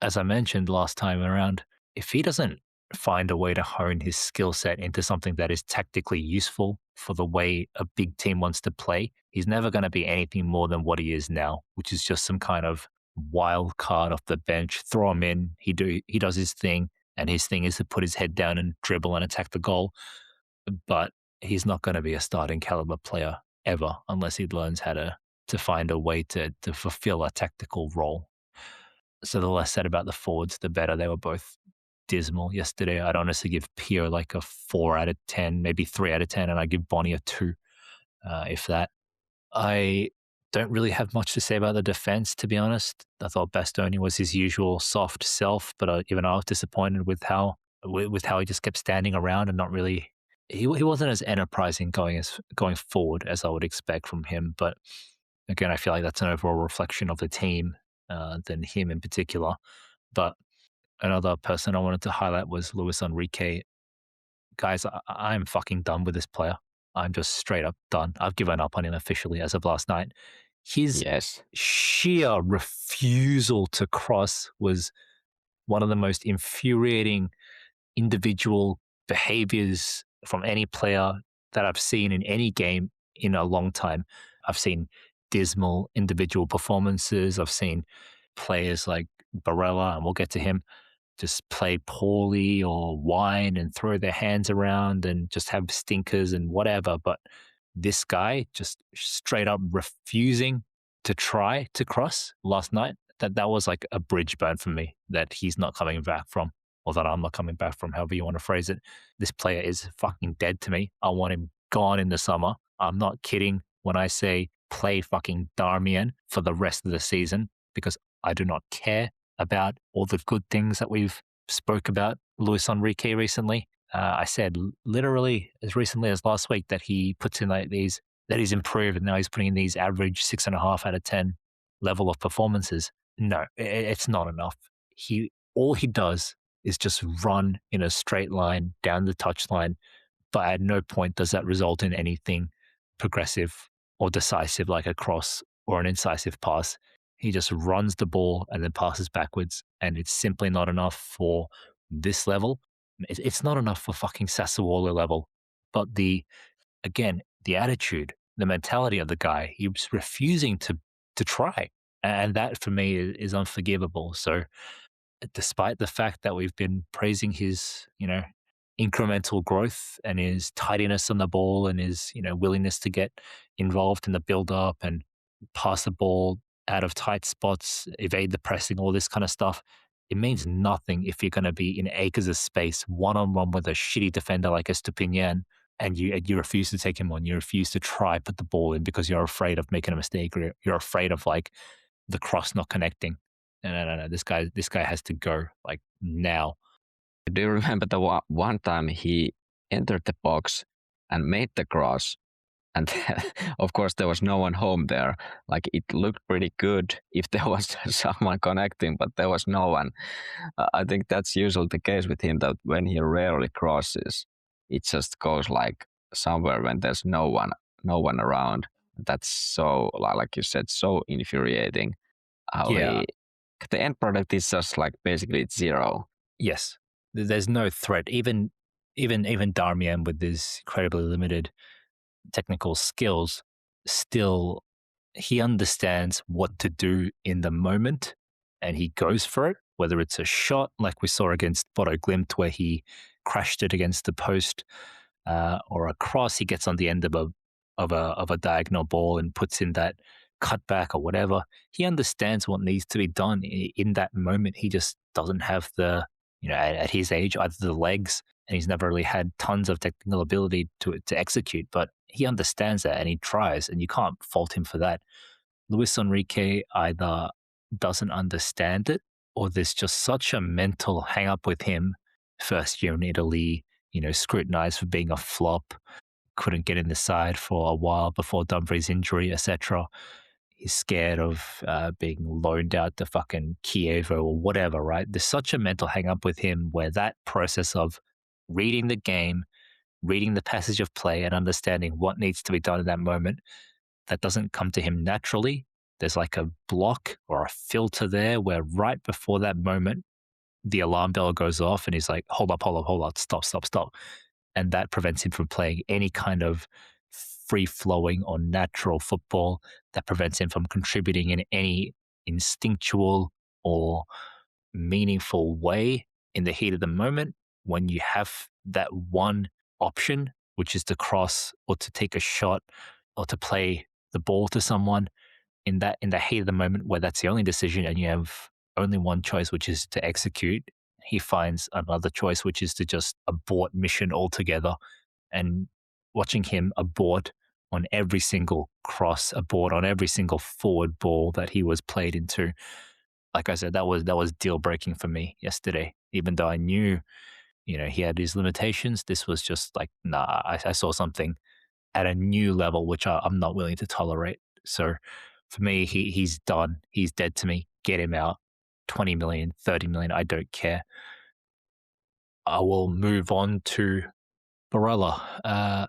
as I mentioned last time around, if he doesn't find a way to hone his skill set into something that is tactically useful for the way a big team wants to play, he's never going to be anything more than what he is now, which is just some kind of wild card off the bench. Throw him in, he does his thing, and his thing is to put his head down and dribble and attack the goal. But he's not going to be a starting caliber player ever unless he learns how to find a way to fulfill a tactical role. So the less said about the forwards, the better. They were both dismal yesterday. I'd honestly give Pierre like a 4 out of 10, maybe 3 out of 10, and I'd give Bonnie a 2, if that. I don't really have much to say about the defense, to be honest. I thought Bastoni was his usual soft self, but even I was disappointed with how he just kept standing around and not really. He wasn't as enterprising going forward as I would expect from him. But again, I feel like that's an overall reflection of the team than him in particular. But another person I wanted to highlight was Luis Enrique. Guys, I'm fucking done with this player. I'm just straight up done. I've given up on him officially as of last night. His sheer refusal to cross was one of the most infuriating individual behaviors from any player that I've seen in any game in a long time. I've seen dismal individual performances. I've seen players like Barella, and we'll get to him, just play poorly or whine and throw their hands around and just have stinkers and whatever. But this guy just straight up refusing to try to cross last night, that was like a bridge burn for me that he's not coming back from, or that I'm not coming back from, however you want to phrase it. This player is fucking dead to me. I want him gone in the summer. I'm not kidding when I say play fucking Darmian for the rest of the season, because I do not care about all the good things that we've spoke about Luis Enrique recently. I said literally as recently as last week that he puts in like these, that he's improved, and now he's putting in these average 6.5 out of 10 level of performances. No, it's not enough. All he does is just run in a straight line down the touchline, but at no point does that result in anything progressive or decisive like a cross or an incisive pass. He just runs the ball and then passes backwards, and it's simply not enough for this level. It's not enough for fucking Sassuolo level. But the attitude, the mentality of the guy, he was refusing to try. And that for me is unforgivable. So despite the fact that we've been praising his, incremental growth and his tidiness on the ball and his, willingness to get involved in the build-up and pass the ball out of tight spots, evade the pressing, all this kind of stuff, it means nothing if you're going to be in acres of space, one-on-one with a shitty defender like Estupinian, and you refuse to take him on. You refuse to try put the ball in because you're afraid of making a mistake, or you're afraid of like the cross not connecting. No. This guy has to go like now. Do you remember the one time he entered the box and made the cross? And of course, there was no one home there. Like, it looked pretty good if there was someone connecting, but there was no one. I think that's usually the case with him, that when he rarely crosses, it just goes like somewhere when there's no one around. That's so, like you said, so infuriating. The end product is just like basically it's zero. Yes, there's no threat. Even Darmian with his incredibly limited technical skills, still he understands what to do in the moment and he goes for it whether it's a shot like we saw against Bodo Glimt where he crashed it against the post, or a cross he gets on the end of a diagonal ball and puts in that cutback or whatever. He understands what needs to be done in that moment. He just doesn't have the, at his age, either the legs, and he's never really had tons of technical ability to execute, but he understands that and he tries, and you can't fault him for that. Luis Enrique either doesn't understand it, or there's just such a mental hang up with him. First year in Italy, scrutinized for being a flop, couldn't get in the side for a while before Dumfries' injury, etc. He's scared of being loaned out to fucking Kiev or whatever, right? There's such a mental hang up with him where that process of reading the game, reading the passage of play, and understanding what needs to be done in that moment, that doesn't come to him naturally. There's like a block or a filter there where right before that moment, the alarm bell goes off and he's like, hold up, stop. And that prevents him from playing any kind of free-flowing or natural football. That prevents him from contributing in any instinctual or meaningful way in the heat of the moment. When you have that one option, which is to cross or to take a shot or to play the ball to someone, in the heat of the moment where that's the only decision and you have only one choice, which is to execute, he finds another choice, which is to just abort mission altogether. And watching him abort on every single cross, abort on every single forward ball that he was played into, like I said, that was deal breaking for me yesterday. Even though I knew, he had his limitations, this was just like, nah, I saw something at a new level, which I'm not willing to tolerate. So for me, he's done. He's dead to me. Get him out. 20 million, 30 million, I don't care. I will move on to Barella. I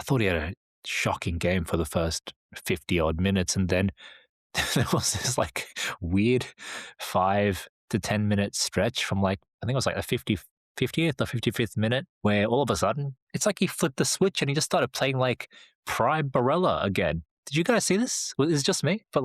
thought he had a shocking game for the first 50 odd minutes, and then there was this like weird 5 to 10 minute stretch from I think it was like the 50th or 55th minute, where all of a sudden it's like he flipped the switch and he just started playing like prime Barella again. Did you guys see this? Well, it's just me, but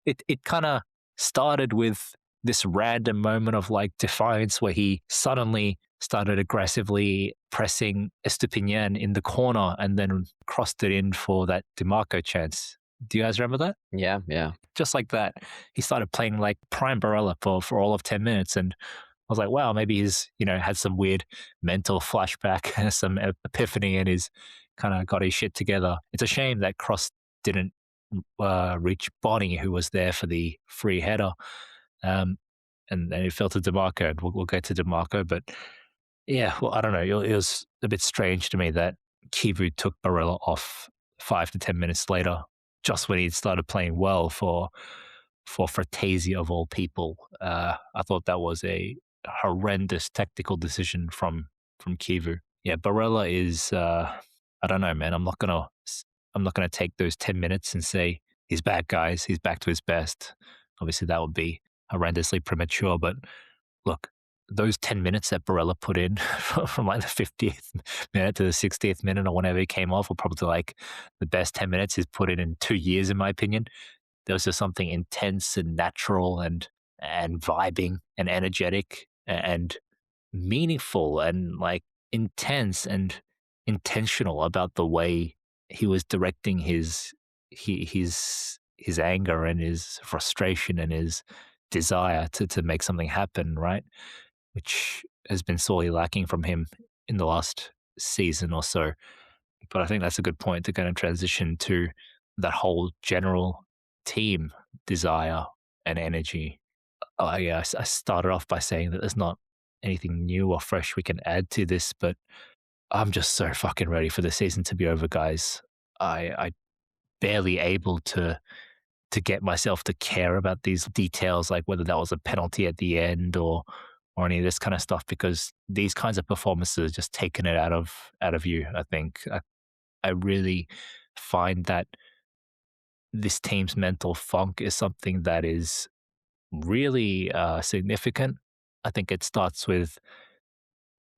it kind of started with this random moment of defiance where he suddenly started aggressively pressing Estupinian in the corner and then crossed it in for that DiMarco chance. Do you guys remember that? Yeah. Just like that, he started playing like prime Barella for all of 10 minutes. And I was like, wow, maybe he's, had some weird mental flashback, some epiphany, and he's kind of got his shit together. It's a shame that cross didn't reach Bonnie, who was there for the free header. And it fell to DiMarco, and we'll get to DiMarco. But yeah, well, I don't know. It was a bit strange to me that Kivu took Barella off 5 to 10 minutes later, just when he started playing well for Fratesi of all people. I thought that was a horrendous tactical decision from Kivu. Yeah, Barella is. I don't know, man. I'm not gonna take those 10 minutes and say he's back, guys. He's back to his best. Obviously, that would be horrendously premature. But look, those 10 minutes that Barella put in from the 50th minute to the 60th minute or whenever he came off were probably the best 10 minutes he's put in 2 years, in my opinion. There was just something intense and natural and vibing and energetic and meaningful and intense and intentional about the way he was directing his anger and his frustration and his desire to make something happen, right? Which has been sorely lacking from him in the last season or so. But I think that's a good point to kind of transition to that whole general team desire and energy. I started off by saying that there's not anything new or fresh we can add to this, but I'm just so fucking ready for the season to be over, guys. I barely able to get myself to care about these details, like whether that was a penalty at the end or any of this kind of stuff, because these kinds of performances just taken it out of you. I think I really find that this team's mental funk is something that is really significant. I think it starts with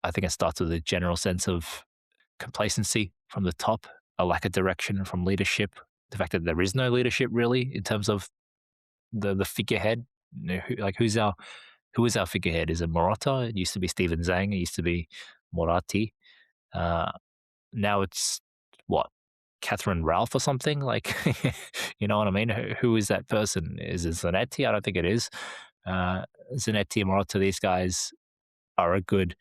a general sense of complacency from the top, a lack of direction from leadership, the fact that there is no leadership really in terms of the figurehead. Who's who is our figurehead? Is it Morata? It used to be Steven Zhang. It used to be Moratti. Uh, Now it's what, Catherine Ralph or something? Like, you know what I mean? Who is that person? Is it Zanetti? I don't think it is. Zanetti and Morata, these guys are a good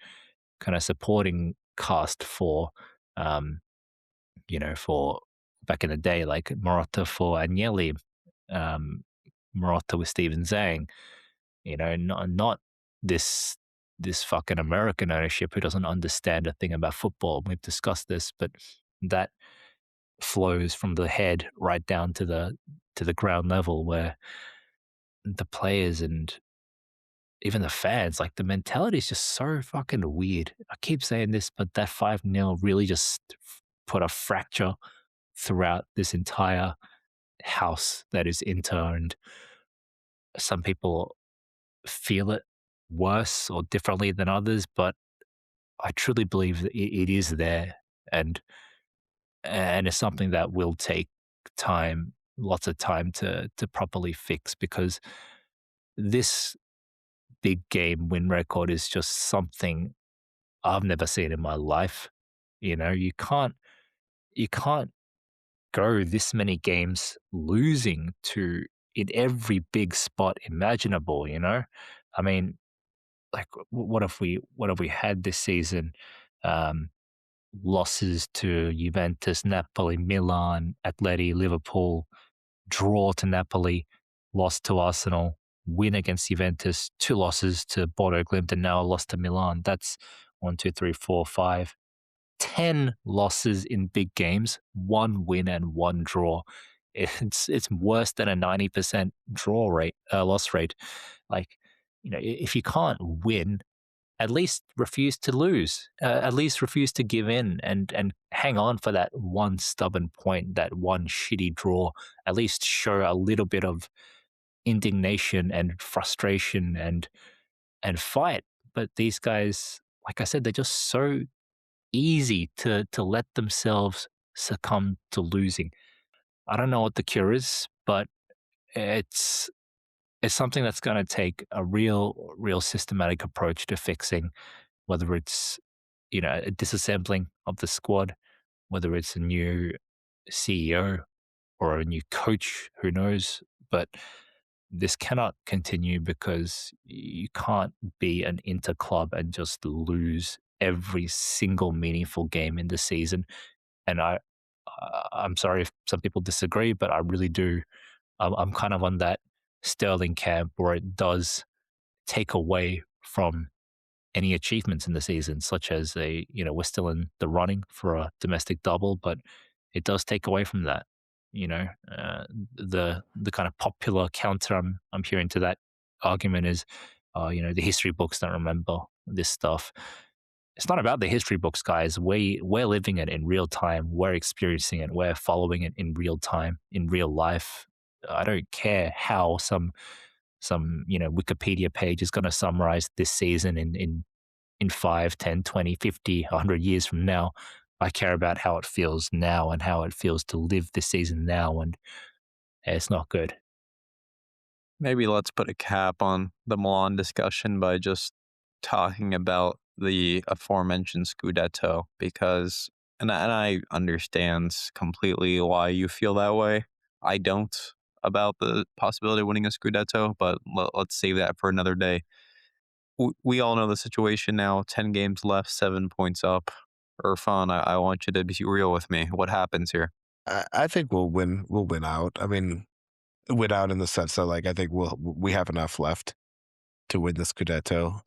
kind of supporting cast for, um, for back in the day, like Morata for Agnelli, um, Morata with Steven Zhang. Not this fucking American ownership who doesn't understand a thing about football. We've discussed this, but that flows from the head right down to the ground level, where the players and even the fans, like the mentality is just so fucking weird. I keep saying this, but that 5-0 really just put a fracture throughout this entire house that is Inter, and some people feel it worse or differently than others, but I truly believe that it is there, and it's something that will take time, lots of time to properly fix, because this big game win record is just something I've never seen in my life. You can't go this many games losing to in every big spot imaginable. I mean, like, what have we had this season? Um, Losses to Juventus, Napoli, Milan, Atleti, Liverpool, draw to Napoli, loss to Arsenal, win against Juventus, 2 losses to Bodo Glimt, and now a loss to Milan. That's 1, 2, 3, 4, 5, 10 losses in big games, 1 win and 1 draw. It's worse than a 90% loss rate. Like, if you can't win, at least refuse to lose. At least refuse to give in and hang on for that one stubborn point, that one shitty draw. At least show a little bit of indignation and frustration and fight. But these guys, like I said, they're just so easy to let themselves succumb to losing. I don't know what the cure is, but it's something that's going to take a real systematic approach to fixing, whether it's a disassembling of the squad, whether it's a new CEO or a new coach, who knows. But this cannot continue, because you can't be an Inter club and just lose every single meaningful game in the season. And I'm sorry if some people disagree, but I really do. I'm kind of on that Sterling camp, where it does take away from any achievements in the season, such as we're still in the running for a domestic double, but it does take away from that. You know, the kind of popular counter I'm hearing to that argument is, the history books don't remember this stuff. It's not about the history books, guys. We're living it in real time. We're experiencing it. We're following it in real time, in real life. I don't care how some Wikipedia page is going to summarize this season in 5, 10, 20, 50, 100 years from now. I care about how it feels now and how it feels to live this season now, and it's not good. Maybe let's put a cap on the Milan discussion by just talking about the aforementioned Scudetto, because, and I understand completely why you feel that way. I don't, about the possibility of winning a Scudetto, but let's save that for another day. We all know the situation now. 10 games left, 7 points up. Irfan, I want you to be real with me. What happens here? I think we'll win. We'll win out. I mean, win out in the sense that, like, I think we have enough left to win the Scudetto.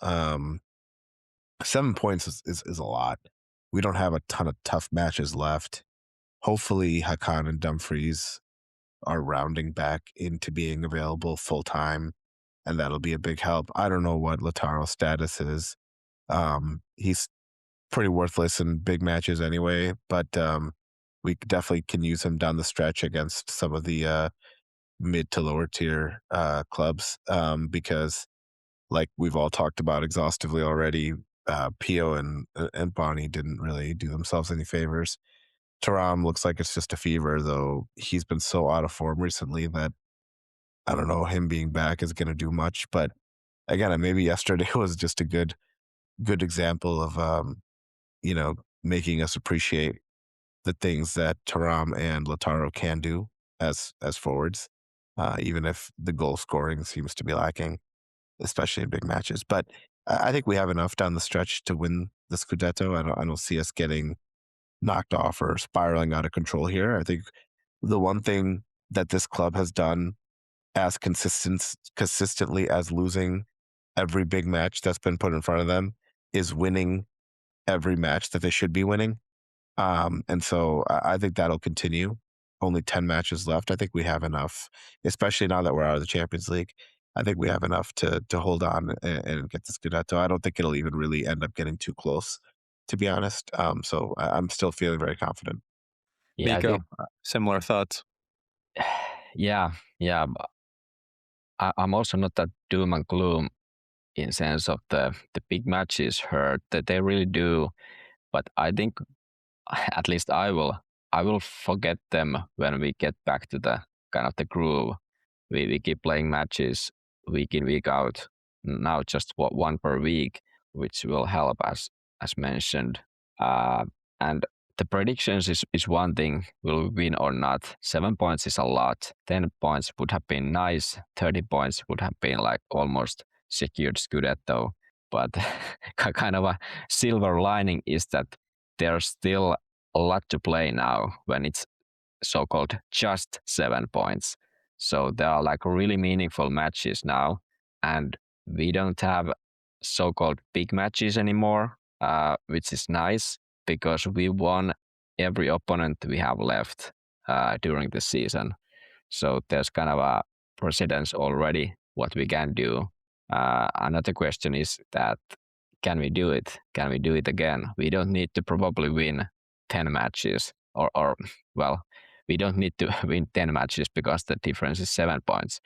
7 points is a lot. We don't have a ton of tough matches left. Hopefully, Hakan and Dumfries are rounding back into being available full time, and that'll be a big help. I don't know what Lautaro's status is. He's pretty worthless in big matches anyway, but we definitely can use him down the stretch against some of the mid to lower tier clubs, because, like we've all talked about exhaustively already, Pio and Bonnie didn't really do themselves any favors. Taram looks like it's just a fever, though he's been so out of form recently that I don't know, him being back is going to do much. But again, maybe yesterday was just a good example of making us appreciate the things that Taram and Lautaro can do as forwards, even if the goal scoring seems to be lacking, especially in big matches. But I think we have enough down the stretch to win the Scudetto. I don't see us getting knocked off or spiraling out of control here. I think the one thing that this club has done as consistently as losing every big match that's been put in front of them is winning every match that they should be winning. And so I think that'll continue. Only 10 matches left. I think we have enough, especially now that we're out of the Champions League. I think we have enough to hold on and get the Scudetto. I don't think it'll even really end up getting too close, to be honest. So I'm still feeling very confident. Yeah, I Mikko, think, similar thoughts. yeah. I'm also not that doom and gloom in sense of the big matches hurt that they really do, but I think at least I will forget them when we get back to the kind of the groove. We keep playing matches week in week out. Now just one per week, which will help as mentioned. And the predictions is one thing. Will we win or not? 7 points is a lot. 10 points would have been nice. 30 points would have been like almost secured Scudetto. But kind of a silver lining is that there's still a lot to play now when it's so-called just 7 points. So there are like really meaningful matches now, and we don't have so-called big matches anymore, which is nice because we won every opponent we have left during the season. So there's kind of a precedence already what we can do. Another question is that can we do it? Can we do it again? We don't need to probably win 10 matches or well, we don't need to win 10 matches because the difference is 7 points.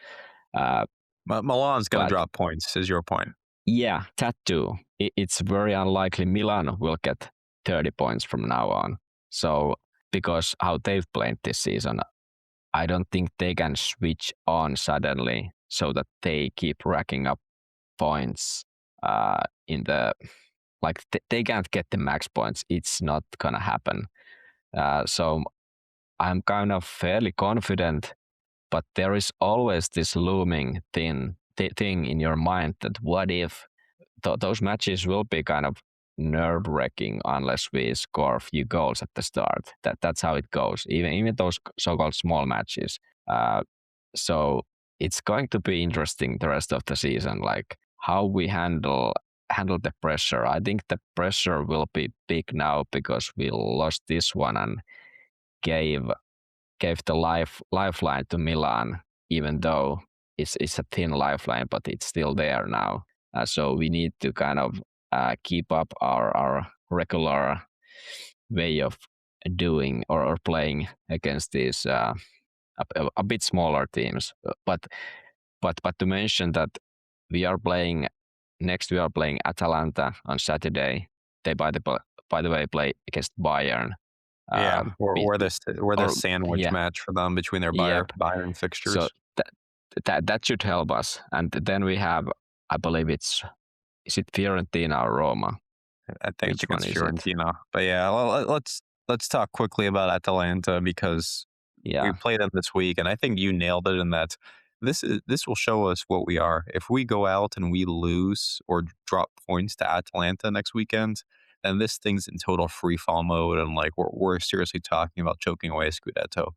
Milan's going to But drop points, is your point. yeah, that too. It's very unlikely Milan will get 30 points from now on. So because how they've played this season, I don't think they can switch on suddenly so that they keep racking up points in the like they can't get the max points. It's not gonna happen. So I'm kind of fairly confident, but there is always this looming thing in your mind that what if those matches will be kind of nerve wracking unless we score a few goals at the start. That's how it goes. Even those so-called small matches. So it's going to be interesting the rest of the season, like how we handle the pressure. I think the pressure will be big now because we lost this one and gave the lifeline to Milan, even though it's a thin lifeline, but it's still there now. So we need to kind of keep up our regular way of doing or playing against these a bit smaller teams. But to mention that we are playing Atalanta on Saturday. They by the way play against Bayern. Yeah, we're the or sandwich yeah, match for them between their yep. Bayern fixtures. So that should help us. And then we have, I believe is it Fiorentina or Roma? I think Which it's one is it? Fiorentina. But yeah, let's talk quickly about Atalanta because we Yeah, played them this week, and I think you nailed it in that this will show us what we are. If we go out and we lose or drop points to Atalanta next weekend, then this thing's in total free fall mode, and like we're seriously talking about choking away a Scudetto.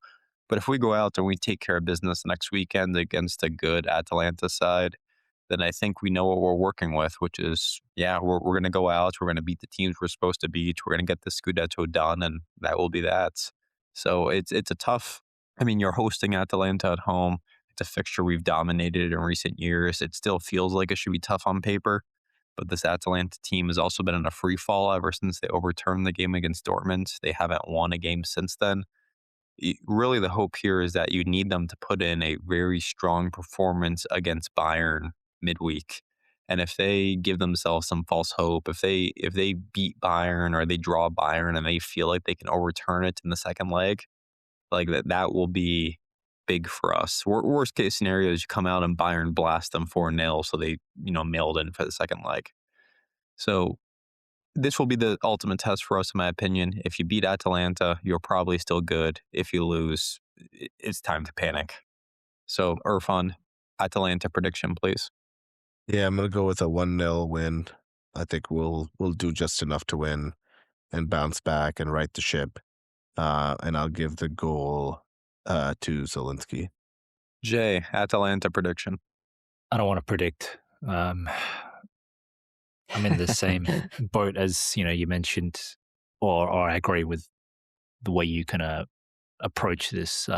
But if we go out and we take care of business next weekend against a good Atalanta side, then I think we know what we're working with, which is, yeah, we're going to go out, we're going to beat the teams we're supposed to beat, we're going to get the Scudetto done, and that will be that. So it's a tough. I mean, you're hosting Atalanta at home. It's a fixture we've dominated in recent years. It still feels like it should be tough on paper, but this Atalanta team has also been in a free fall ever since they overturned the game against Dortmund. They haven't won a game since then. Really, the hope here is that you need them to put in a very strong performance against Bayern midweek. And if they give themselves some false hope, if they beat Bayern or they draw Bayern and they feel like they can overturn it in the second leg, like that will be big for us. Worst case scenario is you come out and Bayern blast them 4-0, so they mailed in for the second leg. So this will be the ultimate test for us, in my opinion. If you beat Atalanta, you're probably still good. If you lose, it's time to panic. So, Irfan, Atalanta prediction, please. Yeah, I'm gonna go with a 1-0 win. I think we'll do just enough to win and bounce back and right the ship. And I'll give the goal to Zelensky. Jay, Atalanta prediction. I don't want to predict. I'm in the same boat as you mentioned, or I agree with the way you can approach this.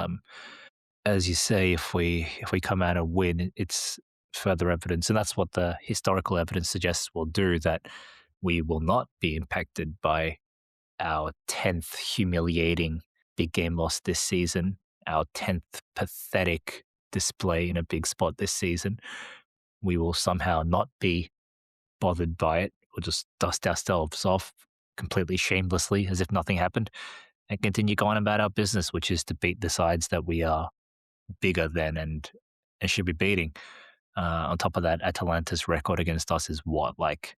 As you say, if we come out and win, it's further evidence, and that's what the historical evidence suggests we'll do. That we will not be impacted by our 10th humiliating big game loss this season, our 10th pathetic display in a big spot this season. We will somehow not be bothered by it. We'll just dust ourselves off completely shamelessly as if nothing happened and continue going about our business, which is to beat the sides that we are bigger than and should be beating. On top of that, Atalanta's record against us is what, like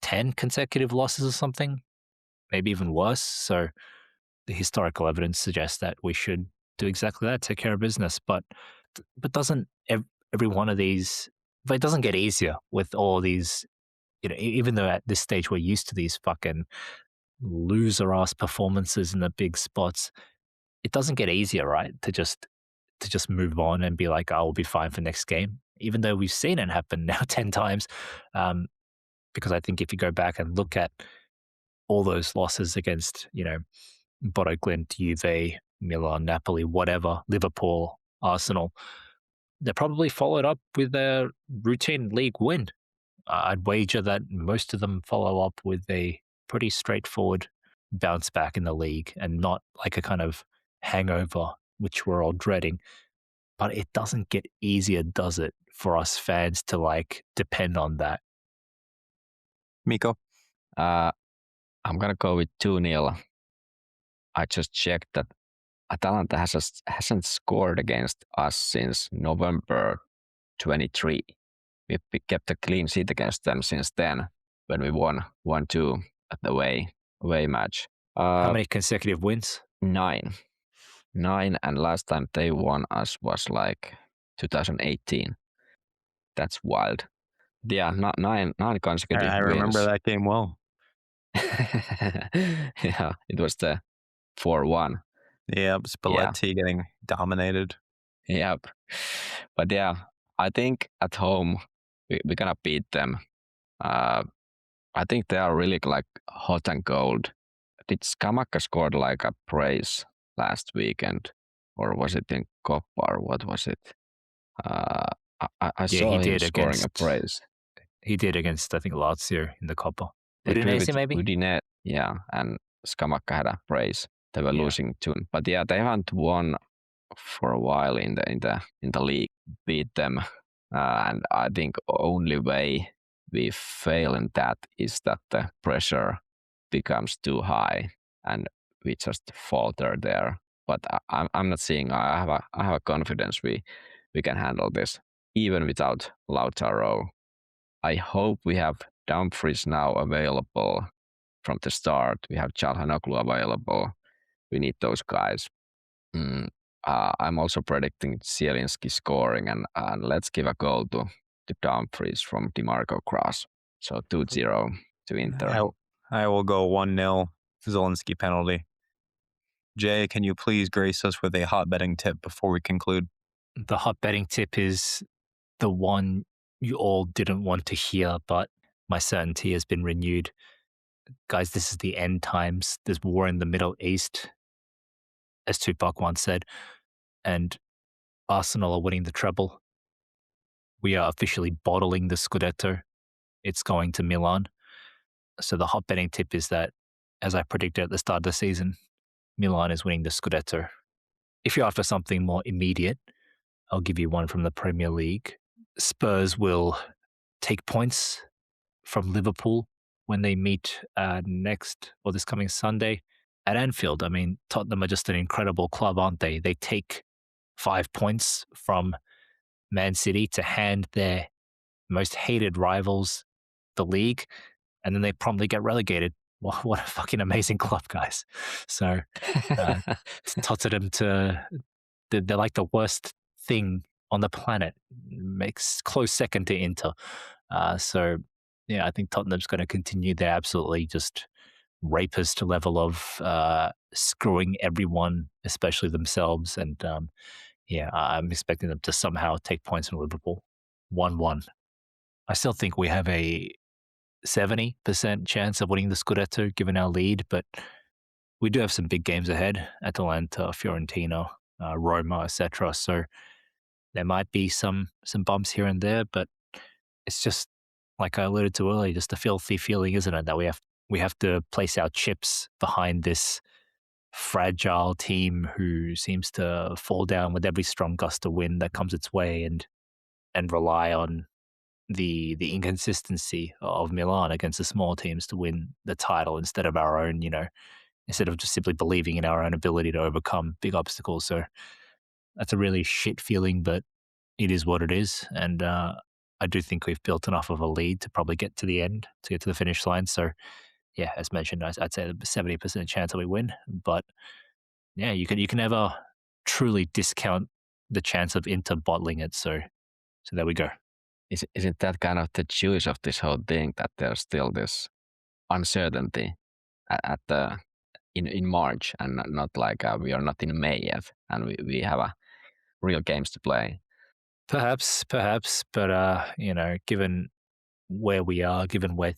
10 consecutive losses or something? Maybe even worse. So the historical evidence suggests that we should do exactly that, take care of business. But doesn't every one of these, but it doesn't get easier with all these, even though at this stage we're used to these fucking loser ass performances in the big spots, it doesn't get easier, right? To just move on and be like, oh, we'll be fine for next game, even though we've seen it happen now 10 times. Because I think if you go back and look at all those losses against, Bodo Glimt, Juve, Milan, Napoli, whatever, Liverpool, Arsenal, they're probably followed up with a routine league win. I'd wager that most of them follow up with a pretty straightforward bounce back in the league and not like a kind of hangover, which we're all dreading. But it doesn't get easier, does it, for us fans to like depend on that? Mikko? I'm gonna go with 2-0. I just checked that Atalanta hasn't scored against us since November 23. We kept a clean sheet against them since then when we won 1-2 at the away match. How many consecutive wins? 9, and last time they won us was like 2018. That's wild. Yeah, nine consecutive I wins. remember that game well. Yeah, it was the 4-1. Yep, Spalletti getting dominated. Yep. But yeah, I think at home we're gonna beat them. I think they are really like hot and cold. Did Skamaka scored like a brace last weekend, or was it in Coppa, or what was it? I saw him scoring a brace. He did against, I think, Lazio in the Coppa. Udinese maybe? Udinese, yeah, and Skamaka had a brace. They were losing too, but yeah, they haven't won for a while in the league. Beat them, and I think only way we fail in that is that the pressure becomes too high and we just falter there. But I'm not seeing. I have a confidence we can handle this even without Lautaro. I hope we have Dumfries now available from the start. We have Çalhanoğlu available. We need those guys. I'm also predicting Zielinski scoring, and let's give a goal to Dumfries from DiMarco Cross. So 2-0 to Inter. I will go 1-0 Zielinski penalty. Jay, can you please grace us with a hot betting tip before we conclude? The hot betting tip is the one you all didn't want to hear, but my certainty has been renewed. Guys, this is the end times. There's war in the Middle East, as Tupac once said, and Arsenal are winning the treble. We are officially bottling the Scudetto. It's going to Milan. So the hot betting tip is that, as I predicted at the start of the season, Milan is winning the Scudetto. If you're after something more immediate, I'll give you one from the Premier League. Spurs will take points from Liverpool when they meet this coming Sunday at Anfield. I mean, Tottenham are just an incredible club, aren't they? They take 5 points from Man City to hand their most hated rivals the league, and then they promptly get relegated. What a fucking amazing club, guys. So Tottenham they're like the worst thing on the planet. Makes close second to Inter. So yeah, I think Tottenham's going to continue their absolutely just rapist level of screwing everyone, especially themselves. And yeah, I'm expecting them to somehow take points from Liverpool. 1-1. I still think we have a 70% chance of winning the Scudetto given our lead, but we do have some big games ahead: Atalanta, Fiorentina, Roma, etc. So there might be some bumps here and there, but it's just like I alluded to earlier, just a filthy feeling, isn't it, that we have to place our chips behind this fragile team who seems to fall down with every strong gust of wind that comes its way, and rely on the inconsistency of Milan against the small teams to win the title instead of our own, instead of just simply believing in our own ability to overcome big obstacles. So that's a really shit feeling, but it is what it is. And I do think we've built enough of a lead to probably get to the end, to get to the finish line. So yeah, as mentioned, I'd say a 70% chance that we win. But yeah, you can never truly discount the chance of Inter bottling it. So there we go. Isn't that kind of the juice of this whole thing, that there's still this uncertainty at the in March, and not like we are not in May yet, and we have a real games to play. Perhaps, but given where we are, given where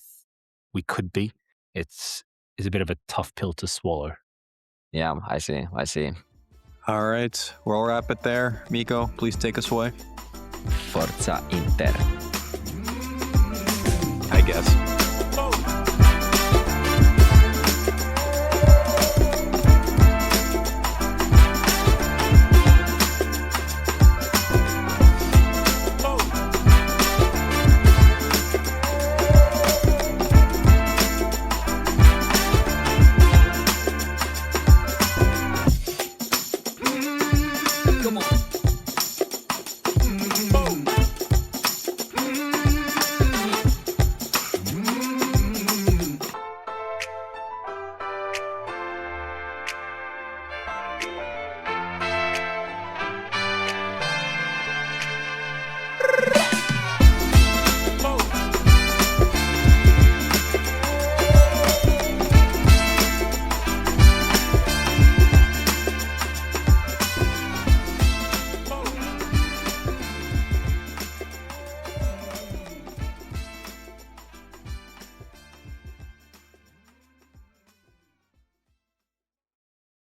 we could be, it's a bit of a tough pill to swallow. Yeah, I see. All right, we'll wrap it there. Mikko, please take us away. Forza Inter. I guess.